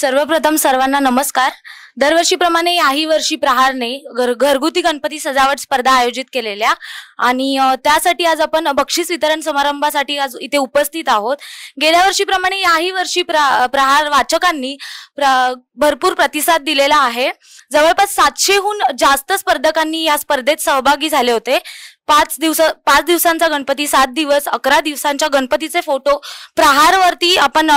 सर्वप्रथम सर्वांना नमस्कार। दरवर्षीप्रमाणे याही वर्षी प्रहारने घरगुती गणपती सजावट स्पर्धा आयोजित केलेल्या आणि त्यासाठी आज आपण बक्षीस वितरण समारंभासाठी आज इथे उपस्थित आहोत। गेल्या वर्षीप्रमाणे याही वर्षी प्रहार वाचकांनी भरपूर प्रतिसाद दिलेला आहे। जवळपास 700हून जास्त स्पर्धकांनी या स्पर्धेत सहभागी झाले होते। 5 दिवसांचा गणपती, 7 दिवस, 11 दिवसांच्या गणपतीचे फोटो प्रहारवरती आपण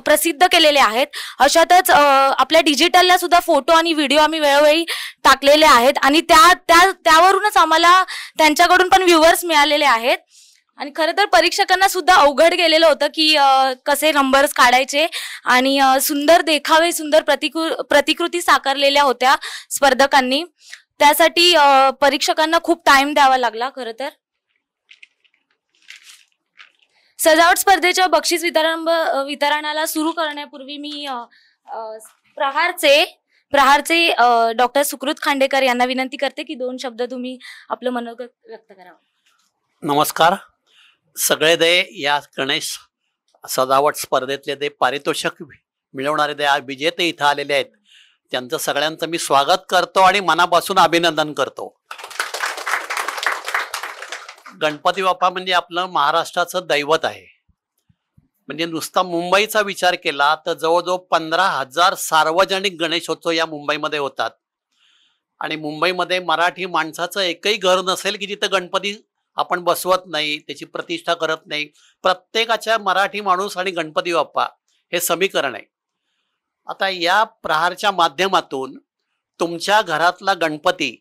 प्रसिद्ध केलेले आहेत। अशातच आपल्या डिजिटलला सुद्धा फोटो आणि व्हिडिओ आम्ही वेळोवेळी टाकलेले आहेत आणि त्यावरूनच आम्हाला त्यांच्याकडून पण व्ह्यूअर्स मिळालेले आहेत। आणि खरं तर परीक्षकांना सुद्धा अवघड गेलेलं होतं की कसे नंबर्स काढायचे आणि सुंदर देखावे, सुंदर प्रतिकृती साकारलेल्या होत्या स्पर्धकांनी। त्यासाठी परीक्षकांना खूप टाइम द्यावा लागला। खरं तर सजावट स्पर्धेच्या बक्षीस वितरणाला सुरू करण्यापूर्वी मी प्रहारचे डॉक्टर सुकृत खांडेकर यांना विनंती करते की 2 शब्द तुम्ही आपलं मनोगत व्यक्त करावं। नमस्कार। सगळे दे या गणेश सजावट स्पर्धेतले ते पारितोषिक मिळवणारे ते विजेते इथं आलेले आहेत, त्यांचं सगळ्यांचं मी स्वागत करतो आणि मनापासून अभिनंदन करतो। गणपती बाप्पा म्हणजे आपलं महाराष्ट्राचं दैवत आहे। म्हणजे नुसता मुंबईचा विचार केला तर जवळजवळ 15,000 सार्वजनिक गणेशोत्सव या मुंबईमध्ये होतात आणि मुंबईमध्ये मराठी माणसाचं एकही घर नसेल की जिथे गणपती आपण बसवत नाही, त्याची प्रतिष्ठा करत नाही। प्रत्येकाच्या मराठी माणूस आणि गणपती बाप्पा हे समीकरण आहे। आता या प्रहारच्या माध्यमातून तुमच्या घरातला गणपती,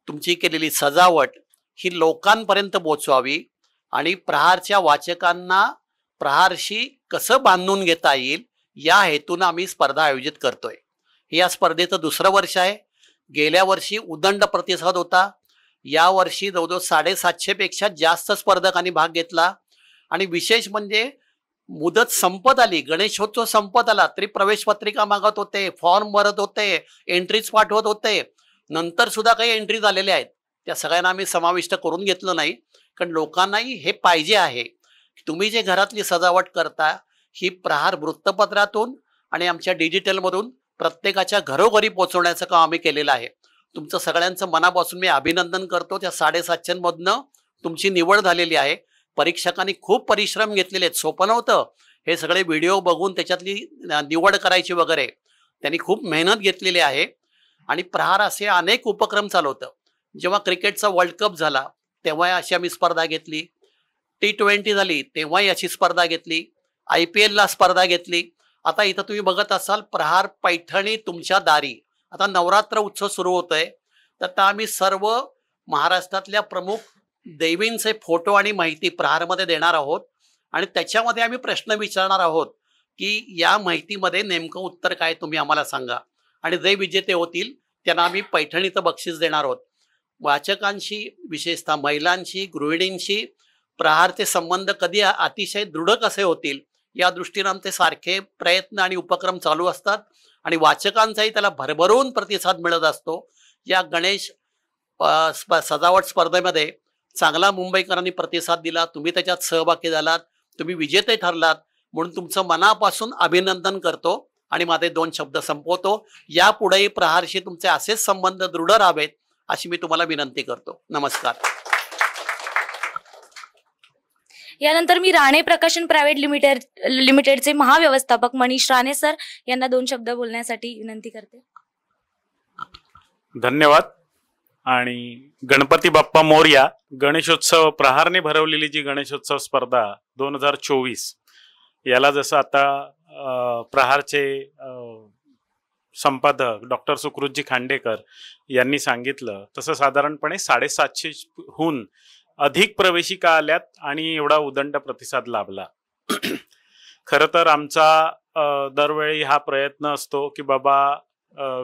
तुमची केलेली सजावट ही लोकांपर्यंत पोहोचवावी आणि प्रहारच्या वाचकांना प्रहारशी कसं बांधून घेता येईल या हेतून आम्ही स्पर्धा आयोजित करतोय। या स्पर्धेचं 2रं वर्ष आहे। गेल्या वर्षी उदंड प्रतिसाद होता। या वर्षी जवळजवळ 750 पेक्षा जास्त स्पर्धकांनी भाग घेतला आणि विशेष म्हणजे मुदत संपत आली, गणेशोत्सव संपत आला तरी प्रवेश पत्रिका मागत होते, फॉर्म भरत होते, एंट्रीज पाठवत होते। नंतर सुद्धा काही एंट्रीज आलेल्या आहेत, त्या सगळ्यांना आम्ही समाविष्ट करून घेतलं नाही, कारण लोकांनाही हे पाहिजे आहे की तुम्ही जे घरातली सजावट करता ही प्रहार वृत्तपत्रातून आणि आमच्या डिजिटलमधून प्रत्येकाच्या घरोघरी पोहोचवण्याचं काम आम्ही केलेलं आहे। तुमचं सगळ्यांचं मनापासून मी अभिनंदन करतो। त्या 750मधनं तुमची निवड झालेली आहे। परीक्षकांनी खूप परिश्रम घेतलेले आहेत, सोपं नव्हतं हे सगळे व्हिडिओ बघून त्याच्यातली निवड करायची वगैरे, त्यांनी खूप मेहनत घेतलेली आहे। आणि प्रहार असे अनेक उपक्रम चालवतं। जेव्हा क्रिकेटचा वर्ल्ड कप झाला तेव्हा अशी आम्ही स्पर्धा घेतली, T20 झाली तेव्हाही अशी स्पर्धा घेतली, IPLला स्पर्धा घेतली। आता इथं तुम्ही बघत असाल प्रहार पैठणी तुमच्या दारी, आता नवरात्र उत्सव सुरू होतोय, तर आता आम्ही सर्व महाराष्ट्रातल्या प्रमुख देवींचे फोटो आणि माहिती प्रहारमध्ये देणार आहोत आणि त्याच्यामध्ये आम्ही प्रश्न विचारणार आहोत की या माहितीमध्ये नेमकं उत्तर काय तुम्ही आम्हाला सांगा आणि जे विजेते होतील त्यांना आम्ही पैठणीचं बक्षीस देणार आहोत। वाचकांशी, विशेषतः महिलांशी, गृहिणींशी प्रहारचे संबंध कधी अतिशय दृढ कसे होतील या दृष्टीने आमचे सारखे प्रयत्न आणि उपक्रम चालू असतात आणि वाचकांचाही त्याला भरभरून प्रतिसाद मिळत असतो। या गणेश सजावट स्पर्धेमध्ये चांगला मुंबईकरांनी प्रतिसाद दिला, तुम्ही त्याच्यात सहभागी झालात, तुम्ही विजेते ठरलात, म्हणून तुमचं मनापासून अभिनंदन करतो आणि माझे 2 शब्द संपवतो। यापुढेही प्रहारशी तुमचे असेच संबंध दृढ राहावेत अशी मी तुम्हाला विनंती करतो। नमस्कार। यानंतर मी राणे प्रकाशन प्रायव्हेट लिमिटेडचे महाव्यवस्थापक मनीष राणे सर यांना 2 शब्द बोलण्यासाठी विनंती करते। धन्यवाद। आणि गणपती बाप्पा मोरया। गणेशोत्सव प्रहारने भरवलेली जी गणेशोत्सव स्पर्धा 2024 याला जसं आता प्रहारचे संपादक डॉक्टर सुकृतजी खांडेकर यांनी सांगितलं तसं साधारणपणे 750हून अधिक प्रवेशिका आल्यात आणि एवढा उदंड प्रतिसाद लाभला। खरं तर आमचा दरवेळी हा प्रयत्न असतो की बाबा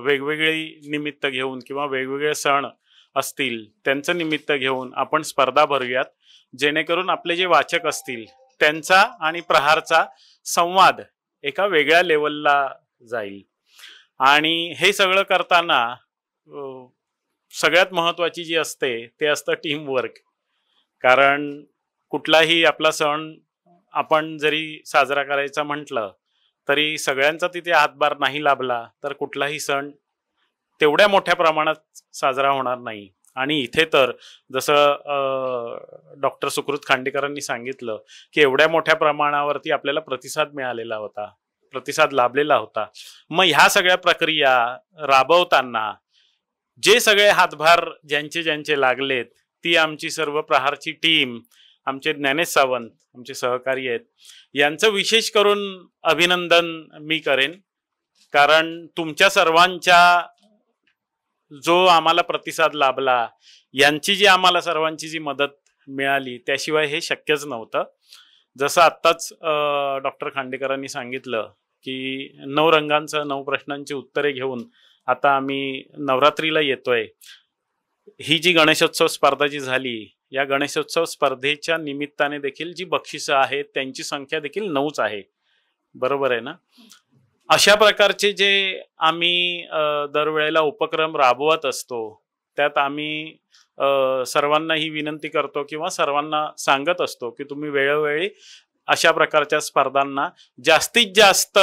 वेगवेगळी निमित्त घेऊन किंवा वेगवेगळे सण असतील त्यांचं निमित्त घेऊन आपण स्पर्धा भरूयात, जेणेकरून आपले जे वाचक असतील त्यांचा आणि प्रहारचा संवाद एका वेगळ्या लेवलला जाईल। आणि हे सगळं करताना सगळ्यात महत्त्वाची जी असते ते असतं टीमवर्क। कारण कुठलाही आपला सण आपण जरी साजरा करायचा म्हटलं तरी सगळ्यांचा तिथे हातभार नाही लाभला तर कुठलाही सण तेवढ्या मोठ्या प्रमाणात साजरा होणार नाही. आणि इथे तर जसं डॉक्टर सुकृत खांडेकरांनी सांगितलं की एवढ्या मोठ्या प्रमाणावरती आपल्याला प्रतिसाद मिळालेला होता, प्रतिसाद लाभलेला होता. मग ह्या सगळ्या प्रक्रिया राबवताना जे सगळे हातभार ज्यांचे ज्यांचे लागलेत ती आमची सर्व प्रहारची टीम, आमचे ज्ञानेश सावंत आमचे सहकारी आहेत, यांचं विशेष करून अभिनंदन मी करेन. कारण तुमच्या सर्वांच्या जो आम्हाला प्रतिसाद लाभला, यांची जी आम्हाला सर्वांची जी मदत मिळाली, त्याशिवाय हे शक्यच नव्हतं. जसं आत्ताच डॉक्टर खांडेकरांनी सांगितलं की 9 रंगांचं 9 प्रश्नांची उत्तरे घेऊन आता आम्ही नवरात्रीला येतोय. ही जी गणेशोत्सव स्पर्धा जी झाली, या गणेशोत्सव स्पर्धेच्या निमित्ताने देखील जी बक्षिसं आहेत त्यांची संख्या देखील 9च आहे. बरोबर आहे ना? अशा प्रकारचे जे आम्ही दरवेळेला उपक्रम राबवत असतो, त्यात आम्ही सर्वांना ही विनंती करतो किंवा सर्वांना सांगत असतो की तुम्ही वेळोवेळी अशा प्रकारच्या स्पर्धांना जास्तीत जास्त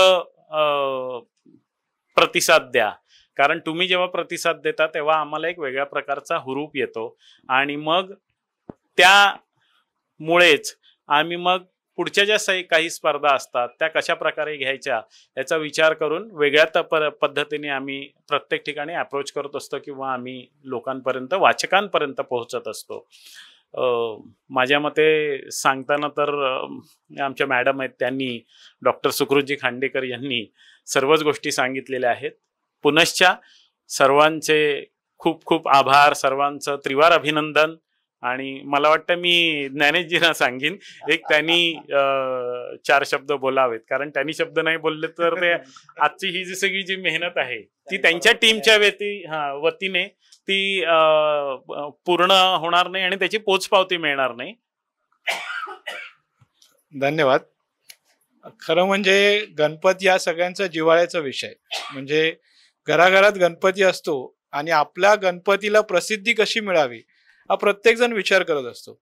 प्रतिसाद द्या. कारण तुम्ही जेव्हा प्रतिसाद देता तेव्हा आम्हाला एक वेगळ्या प्रकारचा हुरूप येतो आणि मग त्यामुळेच आम्ही मग पुढच्या ज्या काही स्पर्धा असतात त्या कशा प्रकारे घ्यायच्या याचा विचार करून वेगळ्या पद्धतीने आम्ही प्रत्येक ठिकाणी अप्रोच करत असतो किंवा आम्ही लोकांपर्यंत, वाचकांपर्यंत पोहोचत असतो. माझ्या मते सांगताना तर आमच्या मॅडम आहेत, त्यांनी डॉक्टर सुकृतजी खांडेकर यांनी सर्वच गोष्टी सांगितलेल्या आहेत. पुनश्च सर्वांचे खूप खूप आभार, सर्वांचं त्रिवार अभिनंदन. आणि मला वाटतं मी ज्ञानेशजींना सांगेन एक त्यांनी 4 शब्द बोलावेत, कारण त्यांनी शब्द नाही बोलले तर ते आजची ही जी सगळी जी मेहनत आहे ती त्यांच्या टीमच्या वतीने ती पूर्ण होणार नाही आणि त्याची पोचपावती मिळणार नाही. धन्यवाद. खरं म्हणजे गणपती हा सगळ्यांचा जिव्हाळ्याचा विषय. म्हणजे घराघरात गणपती असतो आणि आपल्या गणपतीला प्रसिद्धी कशी मिळावी हा प्रत्येक जण विचार करत असतो.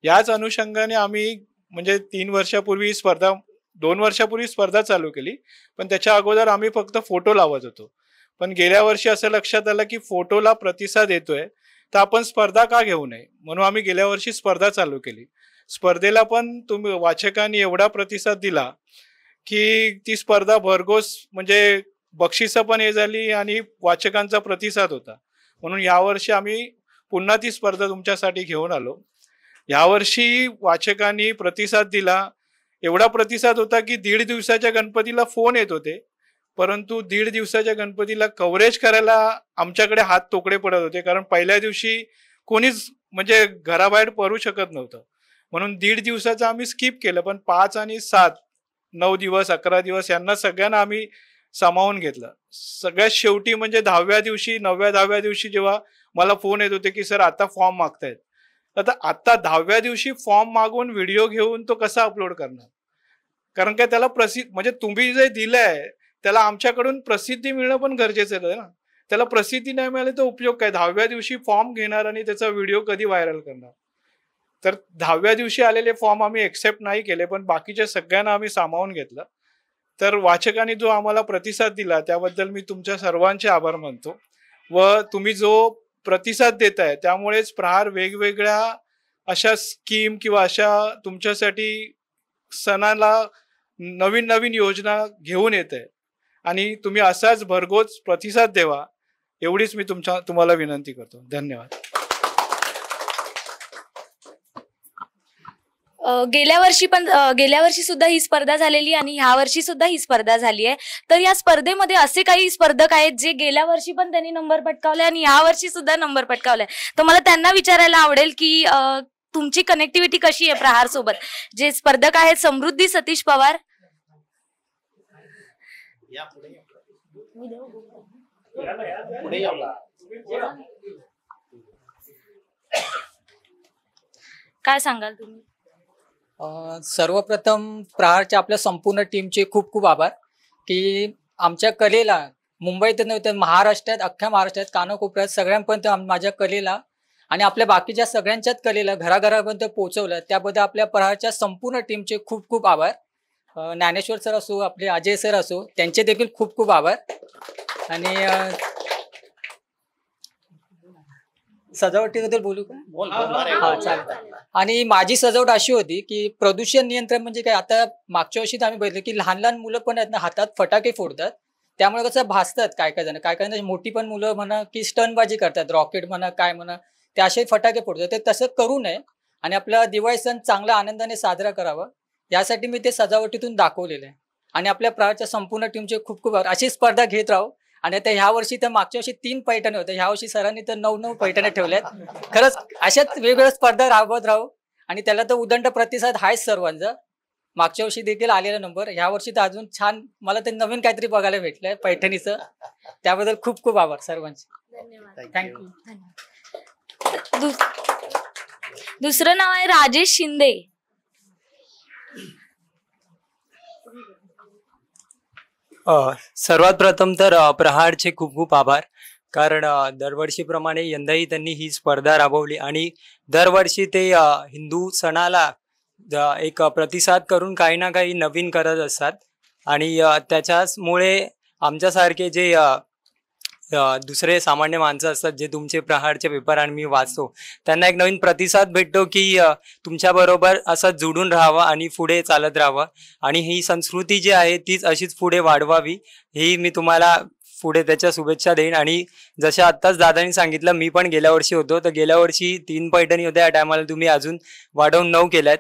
याच अनुषंगाने आम्ही म्हणजे 2 वर्षापूर्वी स्पर्धा चालू केली. पण त्याच्या अगोदर आम्ही फक्त फोटो लावत होतो. पण गेल्या वर्षी असं लक्षात आलं की फोटोला प्रतिसाद येतोय तर आपण स्पर्धा का घेऊ नये, म्हणून आम्ही गेल्या वर्षी स्पर्धा चालू केली. स्पर्धेला पण तुम्ही वाचकांनी एवढा प्रतिसाद दिला की ती स्पर्धा भरघोस म्हणजे बक्षिसं पण हे झाली आणि वाचकांचा प्रतिसाद होता. म्हणून यावर्षी आम्ही पुन्हा ती स्पर्धा तुमच्यासाठी घेऊन आलो. यावर्षी वाचकांनी प्रतिसाद दिला, एवढा प्रतिसाद होता की 1.5 दिवसाच्या गणपतीला फोन येत होते, परंतु 1.5 दिवसाच्या गणपतीला कव्हरेज करायला आमच्याकडे हात तोकडे पडत होते. कारण पहिल्या दिवशी कोणीच म्हणजे घराबाहेर पडू शकत नव्हतं. म्हणून 1.5 दिवसाचं आम्ही स्किप केलं. पण 5 आणि 7, 9 दिवस, 11 दिवस यांना सगळ्यांना आम्ही सामावून घेतलं. सगळ्यात शेवटी म्हणजे 10व्या दिवशी, 9व्या-10व्या दिवशी जेव्हा मला फोन येत होते की सर आता फॉर्म मागतायत, आता 10व्या दिवशी फॉर्म मागून व्हिडिओ घेऊन तो कसा अपलोड करणार? कारण काय त्याला म्हणजे तुम्ही जे दिलंय त्याला आमच्याकडून प्रसिद्धी मिळणं पण गरजेचं आहे ना. त्याला प्रसिद्धी नाही मिळाली तर उपयोग काय? 10व्या दिवशी फॉर्म घेणार आणि त्याचा व्हिडिओ कधी व्हायरल करणार? तर 10व्या दिवशी आलेले फॉर्म आम्ही एक्सेप्ट नाही केले, पण बाकीच्या सगळ्यांना आम्ही सामावून घेतलं. तर वाचकांनी जो आम्हाला प्रतिसाद दिला त्याबद्दल मी तुमच्या सर्वांचे आभार मानतो. व तुम्ही जो प्रतिसाद देताय त्यामुळेच प्रहार वेगवेगळ्या अशा स्कीम किंवा अशा तुमच्यासाठी सणाला नवीन नवीन योजना घेऊन येत आहे आणि तुम्ही असाच भरघोस प्रतिसाद द्यावा एवढीच मी तुम्हाला विनंती करतो. धन्यवाद. गेल्या वर्षी सुद्धा ही स्पर्धा झालेली आणि ह्या वर्षी सुद्धा ही स्पर्धा झाली आहे. तर या स्पर्धेमध्ये असे काही स्पर्धक आहेत जे गेल्या वर्षी पण त्यांनी नंबर पटकावले आणि या वर्षी सुद्धा नंबर पटकावलाय. तर मला त्यांना विचारायला आवडेल की तुमची कनेक्टिव्हिटी कशी आहे प्रहार सोबत? जे स्पर्धक आहेत समृद्धी सतीश पवार. काय सांगाल तुम्ही? सर्वप्रथम प्रहारच्या आपल्या संपूर्ण टीमचे खूप खूप आभार की आमच्या कलेला मुंबईत नव्हे तर महाराष्ट्रात, अख्ख्या महाराष्ट्रात कानाकोपऱ्यात सगळ्यांपर्यंत माझ्या कलेला आणि आपल्या बाकीच्या सगळ्यांच्याच कलेला घराघरापर्यंत पोहोचवलं. त्याबद्दल आपल्या प्रहारच्या संपूर्ण टीमचे खूप खूप आभार. ज्ञानेश्वर सर असो, आपले अजय सर असो, त्यांचे देखील खूप खूप आभार. आणि सजावटीबद्दल बोलू का? हा, चालेल. आणि माझी सजावट अशी होती की प्रदूषण नियंत्रण म्हणजे काय, आता मागच्या वर्षी आम्ही बघितलं की लहान लहान मुलं पण आहेत ना, हातात फटाके फोडतात, त्यामुळे कसं भासतात. काय जण मोठी पण मुलं म्हणा की स्टनबाजी करतात, रॉकेट म्हणा काय म्हणा, ते असे फटाके फोडतात. ते तसं करू नये आणि आपला दिवाळी सण चांगला आनंदाने साजरा करावा, यासाठी मी ते सजावटीतून दाखवलेलं आहे. आणि आपल्या प्रहारच्या संपूर्ण टीमचे खूप खूप अशी स्पर्धा घेत राहू. आणि आता ह्या वर्षी तर मागच्या वर्षी 3 पैठणी होत्या, ह्या वर्षी सरांनी तर 9 पैठण्या ठेवल्यात. खरंच अशाच वेगवेगळ्या स्पर्धा राबवत राहू. आणि त्याला तर उदंड प्रतिसाद आहेच सर्वांचा. मागच्या वर्षी देखील आलेला नंबर, ह्या वर्षी तर अजून छान मला ते नवीन काहीतरी बघायला भेटलंय पैठणीचं. त्याबद्दल खूप खूप आभार सर्वांचे. थँक्यू. दुसरं नाव आहे राजेश शिंदे. सर्वात प्रथम तर प्रहारचे खूप खूप आभार, कारण दरवर्षीप्रमाणे यंदाही त्यांनी ही स्पर्धा राबवली आणि दरवर्षी ते हिंदू सणाला एक प्रतिसाद करून काही ना काही नवीन करत असतात. आणि त्याच्यामुळे आमच्यासारखे जे दुसरे सामान्य माणसं असतात, जे तुमचे प्रहारचे पेपर आणि मी वाचतो, त्यांना एक नवीन प्रतिसाद भेटतो की तुमच्याबरोबर असं जुडून राहावं आणि पुढे चालत राहावं. आणि ही संस्कृती जी आहे तीच अशीच पुढे वाढवावी, ही मी तुम्हाला पुढे त्याच्या शुभेच्छा देईन. आणि जशा आत्ताच दादांनी सांगितलं, मी पण गेल्या वर्षी होतो, तर गेल्या वर्षी 3 पैठणी होत्या, या टायमाला तुम्ही अजून वाढवून 9 केल्यात.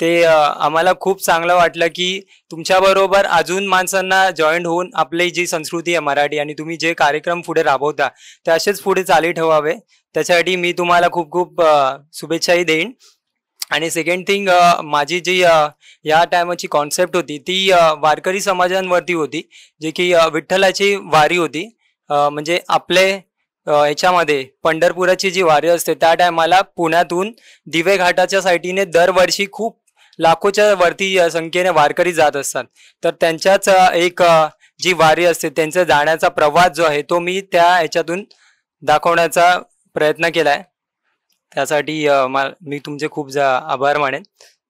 ते आम्हाला खूप चांगलं वाटलं की तुमच्याबरोबर अजून माणसांना जॉईंट होऊन आपली जी संस्कृती आहे मराठी आणि तुम्ही जे कार्यक्रम पुढे राबवता ते असेच पुढे चालू ठेवावे. त्याच्यासाठी मी तुम्हाला खूप खूप शुभेच्छाही देईन. आणि सेकंड थिंग, माझी जी या टायमाची कॉन्सेप्ट होती ती वारकरी समाजांवरती होती, जे की विठ्ठलाची वारी होती. म्हणजे आपले ह्याच्यामध्ये पंढरपुराची जी वारी असते त्या टायमाला पुण्यातून दिवे घाटाच्या साईडीने दरवर्षी खूप लाखोच्या वरती संख्येने वारकरी जात असतात. तर त्यांच्याच एक जी वारी असते, त्यांचा जाण्याचा प्रवास जो आहे तो मी त्या ह्याच्यातून दाखवण्याचा प्रयत्न केलाय. त्यासाठी मी तुमचे खूप आभार मानेन.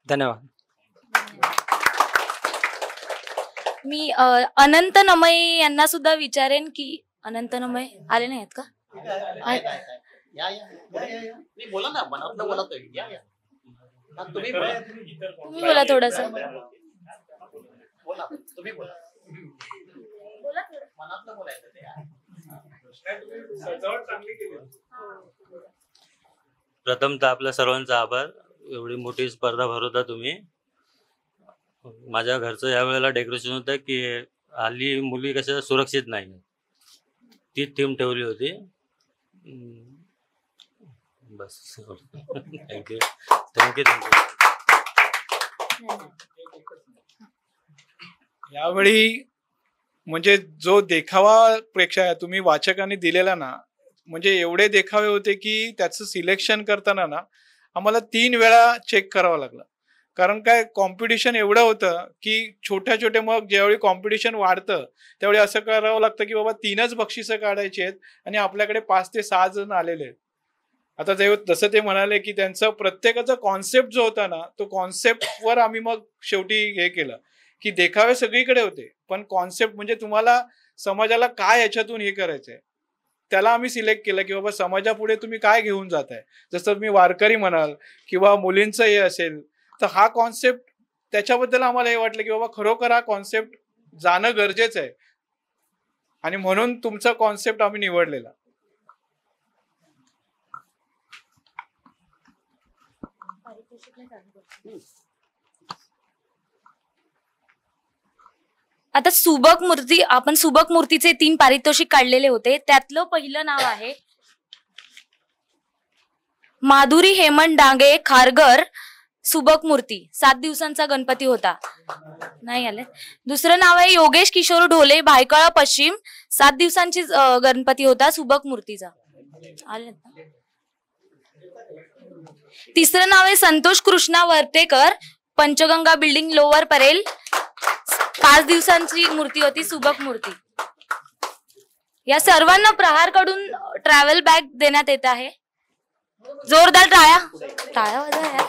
धन्यवाद. मी अनंत नमय यांना सुद्धा विचारेन की अनंत नमय आले नाही आहेत का? बोला ना, मनातलं बोलतोय. तुम्ही बोला थोडस. प्रथमतः आपल्या सर्वांचा आभार. एवढी मोठी स्पर्धा भरवता तुम्ही. माझ्या घरचं या वेळेला डेकोरेशन होतं की हल्ली मुली कशा सुरक्षित नाही, ती थीम ठेवली होती. बस. थँक्यू. यावेळी म्हणजे जो देखावा तुम्ही वाचकांनी दिलेला ना, म्हणजे एवढे देखावे होते की त्याचं सिलेक्शन करताना ना आम्हाला 3 वेळा चेक करावं लागलं. कारण काय, कॉम्पिटिशन एवढं होतं की छोट्या मग ज्यावेळी कॉम्पिटिशन वाढतं त्यावेळी असं करावं लागतं की बाबा 3च बक्षिसं काढायची आहेत आणि आपल्याकडे 5 ते 6 जण आलेले आहेत. आता जसं ते म्हणाले की त्यांचा प्रत्येकाचा कॉन्सेप्ट जो होता ना, तो कॉन्सेप्टवर आम्ही मग शेवटी हे केलं की देखावे सगळीकडे होते, पण कॉन्सेप्ट म्हणजे तुम्हाला समाजाला काय याच्यातून हे करायचंय त्याला आम्ही सिलेक्ट केलं की बाबा समाजापुढे तुम्ही काय घेऊन जाताय. जसं तुम्ही वारकरी म्हणाल किंवा मुलींचं हे असेल, तर हा कॉन्सेप्ट त्याच्याबद्दल आम्हाला हे वाटलं की बाबा खरोखर हा कॉन्सेप्ट जाणं गरजेचं आहे आणि म्हणून तुमचा कॉन्सेप्ट आम्ही निवडलेला. आता सुबक मूर्ती, आपण सुबक मूर्तीचे 3 पारितोषिक काढलेले होते. त्यातलं पहिलं नाव आहे माधुरी हेमंत डांगे, खारघर, सुबक मूर्ती. 7 दिवसांचा गणपती होता, नाही आले. दुसरं नाव आहे योगेश किशोर ढोले, भायखळा पश्चिम. 7 दिवसांची गणपती होता, सुबक मूर्तीचा. आले. तिसरं नाव आहे संतोष कृष्णा वर्तेकर, पंचगंगा बिल्डिंग, लोअर परेल. 5 दिवसांची मूर्ती होती, सुबक मूर्ती. या सर्वांना प्रहारकडून ट्रॅव्हल बॅग देण्यात येत आहे. जोरदार टाळ्या वाजवा यार.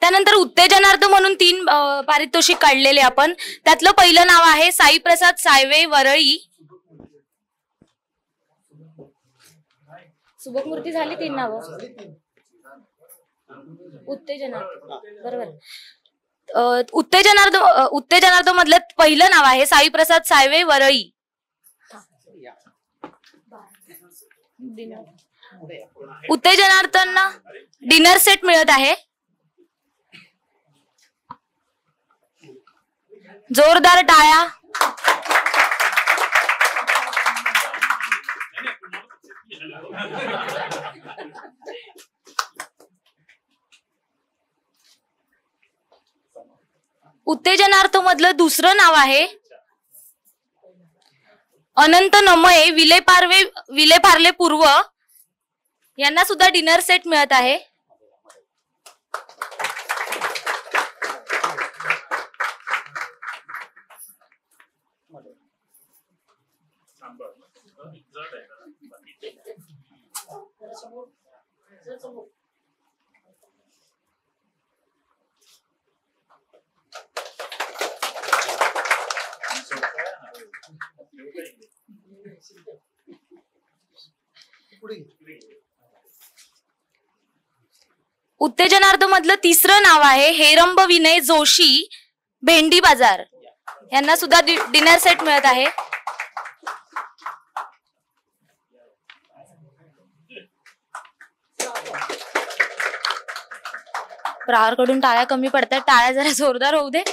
त्यानंतर उत्तेजनार्थ म्हणून 3 पारितोषिक काढलेले आपण. त्यातलं पहिलं नाव आहे साईप्रसाद सायवे वरळी. सुबकमूर्ती झाली 3 नावं. उत्तेजनार्थ बरोबर. उत्तेजनार्थ मधलं पहिलं नाव आहे साईप्रसाद सायवे वरळी. उत्तेजनार्थांना डिनर सेट मिळत आहे. जोरदार टाळ्या. उत्तेजनार्थ मधलं दुसरं नाव आहे अनंत नमये विलेपार्ले पूर्व. यांना सुद्धा डिनर सेट मिळत आहे. उत्तेजनार्थ मधलं तिसरं नाव आहे हेरंब विनय जोशी भेंडी बाजार. यांना सुद्धा डिनर सेट मिळत आहे. प्रहारकडून टाळ्या कमी पडतात. टाळ्या जरा जोरदार होऊ दे.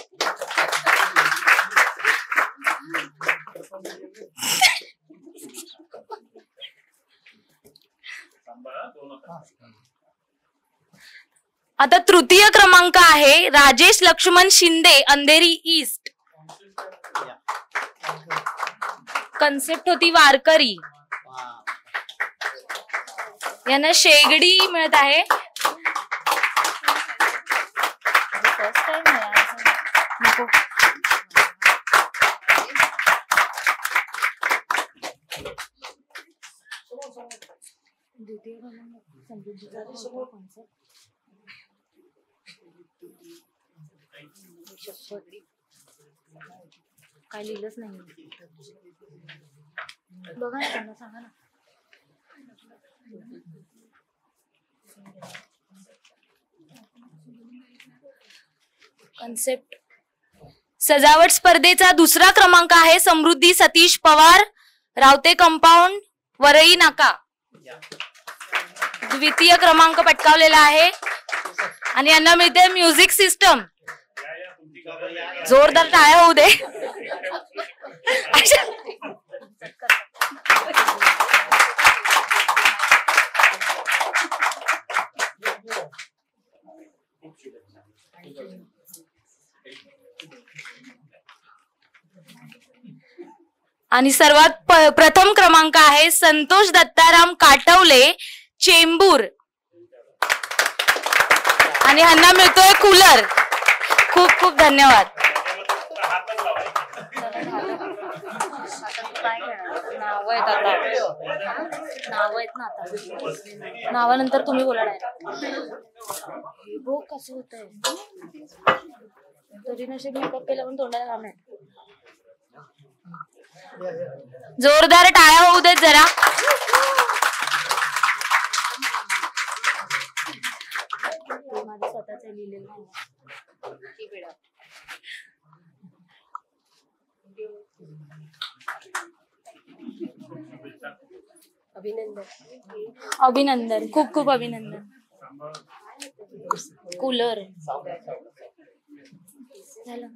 आता तृतीय क्रमांक आहे राजेश लक्ष्मण शिंदे अंधेरी ईस्ट. कन्सेप्ट होती वारकरी. यांना शेगडी मिळत आहे. काय लिहिलंच नाही. बघा ना त्यांना सांगा ना. कन्सेप्ट सजावट स्पर्धेचा दुसरा क्रमांक आहे समृद्धी सतीश पवार रावते कंपाऊंड वरळी नाका. द्वितीय क्रमांक पटकावलेला आहे आणि यांना मिळते म्युझिक सिस्टम. जोरदार टाळ्या होऊ दे. आणि सर्वात प्रथम क्रमांक आहे संतोष दत्ताराम काटवले चेंबूर आणि ह्यांना मिळतोय कूलर. खूप खूप धन्यवाद. नावानंतर तुम्ही बोला. हो कसं होतंय तरी नशीब मेकअप केला पण तोंडाला काम आहे. जोरदार टाळ्या होऊ देत जरा. माझं स्वतःच लिहिलेलं नाही. अभिनंदन. खूप खूप अभिनंदन. कूलर झालं.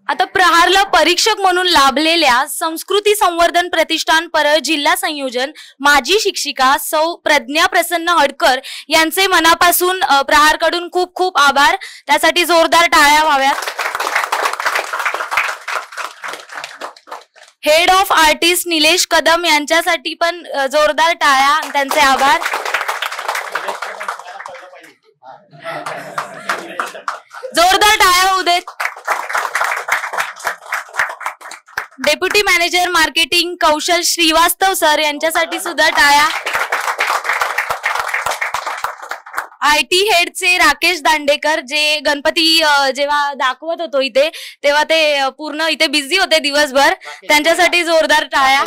आता प्रहारला परीक्षक म्हणून लाभलेल्या संस्कृती संवर्धन प्रतिष्ठान परळ जिल्हा संयोजन माजी शिक्षिका सौ प्रज्ञा प्रसन्न हडकर यांचे मनापासून प्रहारकडून खूप खूप आभार. त्यासाठी जोरदार टाळ्या व्हाव्यात. Head of artist Nilesh Kadam यांच्यासाठी पण जोरदार टाळ्या. त्यांचे आभार. जोरदार टाळ्या होऊ देत. डेप्युटी मॅनेजर मार्केटिंग कौशल श्रीवास्तव सर यांच्यासाठी सुद्धा टाळ्या. IT हेडचे राकेश दांडेकर, जे गणपती जेव्हा दाखवत होतो इथे तेव्हा ते पूर्ण इथे बिझी होते दिवसभर, त्यांच्यासाठी जोरदार टाळ्या.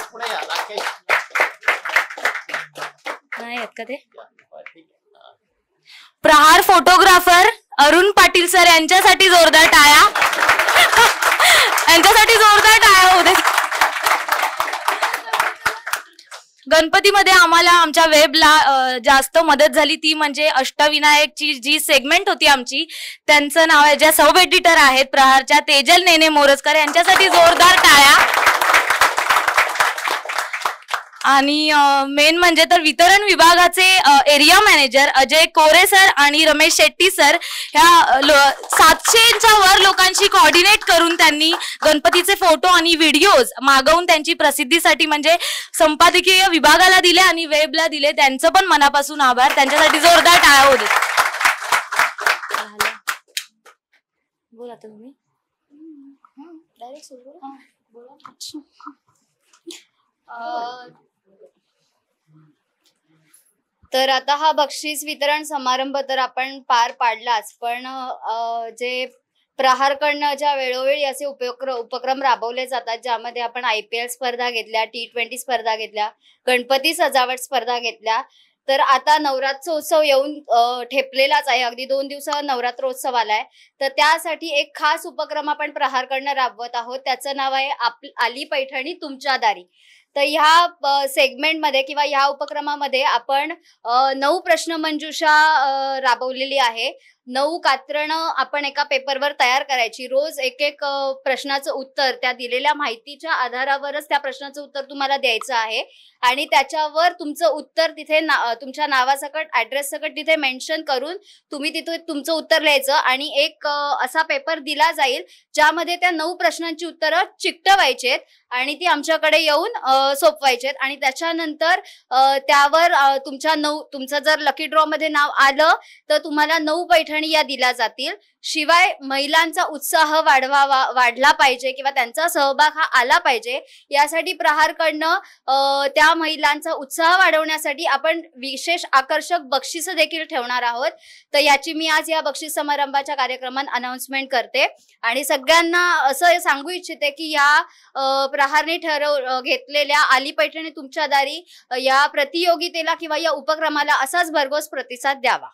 नाही आहेत का ते? प्रहार फोटोग्राफर अरुण पाटील सर यांच्यासाठी जोरदार टाळ्या. यांच्यासाठी जोरदार टाळ्या होते. गणपतीमध्ये आम्हाला आमच्या वेबला जास्त मदत झाली ती म्हणजे अष्टविनायकची जी सेगमेंट होती आमची, त्यांचं नाव आहे, ज्या सब एडिटर आहेत प्रहारच्या तेजल नेने मोरजकर, यांच्यासाठी जोरदार टाळ्या. आणि मेन म्हणजे तर वितरण विभागाचे एरिया मॅनेजर अजय कोरे सर आणि रमेश शेट्टी सर, ह्या 700च्या वर लोकांशी कोऑर्डिनेट करून त्यांनी गणपतीचे फोटो आणि व्हिडिओज मागवून त्यांची प्रसिद्धीसाठी म्हणजे संपादकीय विभागाला दिले आणि वेबला दिले. त्यांचं पण मनापासून आभार. त्यांच्यासाठी जोरदार टाळ्या होते. बोला तुम्ही. तर आता हा बक्षीस वितरण समारंभ तर आपण पार पाडलाच, पण जे प्रहारकडनं ज्या वेळोवेळी असे उपक्रम राबवले जातात, ज्यामध्ये आपण IPL स्पर्धा घेतल्या, T20 स्पर्धा घेतल्या, गणपती सजावट स्पर्धा घेतल्या, तर आता नवरात्रोत्सव येऊन ठेपलेलाच आहे. अगदी 2 दिवसावर नवरात्रोत्सव आलाय. तर त्यासाठी एक खास उपक्रम आपण प्रहारकडनं राबवत आहोत. त्याचं नाव आहे आली पैठणी तुमच्या दारी. तर ह्या सेगमेंटमध्ये किंवा ह्या उपक्रमामध्ये आपण 9 प्रश्न मंजुषा राबवलेली आहे. 9 कात्रणं आपण एका पेपरवर तयार करायची. रोज एक प्रश्नाचं उत्तर त्या दिलेल्या माहितीच्या आधारावरच त्या प्रश्नाचं उत्तर तुम्हाला द्यायचं आहे आणि त्याच्यावर तुमचं उत्तर तिथे तुमच्या नावासकट ऍड्रेस सकट तिथे मेन्शन करून तुम्ही तिथे तुमचं उत्तर लिहायचं आणि एक असा पेपर दिला जाईल ज्यामध्ये त्या 9 प्रश्नांची उत्तरं चिकटवायचेत आणि ती आमच्याकडे येऊन सोपवायचेत आणि त्याच्यानंतर त्यावर तुमचं जर लकी ड्रॉ मध्ये नाव आलं तर तुम्हाला 9 पैठणी या दिल्या जातील. शिवाय महिलांचा उत्साह वाढला पाहिजे किंवा त्यांचा सहभाग हा आला पाहिजे, यासाठी प्रहारकडनं त्या महिलांचा उत्साह वाढवण्यासाठी आपण विशेष आकर्षक बक्षीस देखील ठेवणार आहोत. तर याची मी आज या बक्षीस समारंभाच्या कार्यक्रमात अनाउन्समेंट करते आणि सगळ्यांना असं सांगू इच्छिते की या प्रहारने घेतलेल्या आली पैठणी तुमच्या दारी या प्रतियोगितेला किंवा या उपक्रमाला असाच भरघोस प्रतिसाद द्यावा.